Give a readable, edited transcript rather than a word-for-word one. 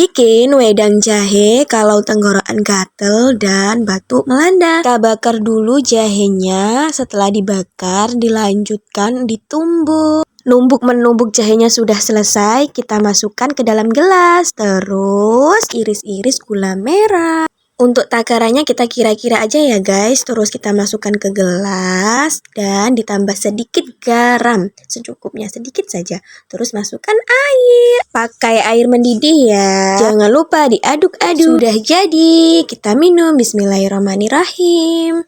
Bikin wedang jahe kalau tenggorokan gatel dan batuk melanda. Kita bakar dulu jahenya, setelah dibakar dilanjutkan ditumbuk. Menumbuk jahenya sudah selesai, kita masukkan ke dalam gelas. Terus iris-iris gula merah. Untuk takarannya kita kira-kira aja ya guys. Terus kita masukkan ke gelas dan ditambah sedikit garam. Secukupnya, sedikit saja. Terus masukkan air. Pakai air mendidih ya. Jangan lupa diaduk-aduk. Sudah jadi, kita minum. Bismillahirrahmanirrahim.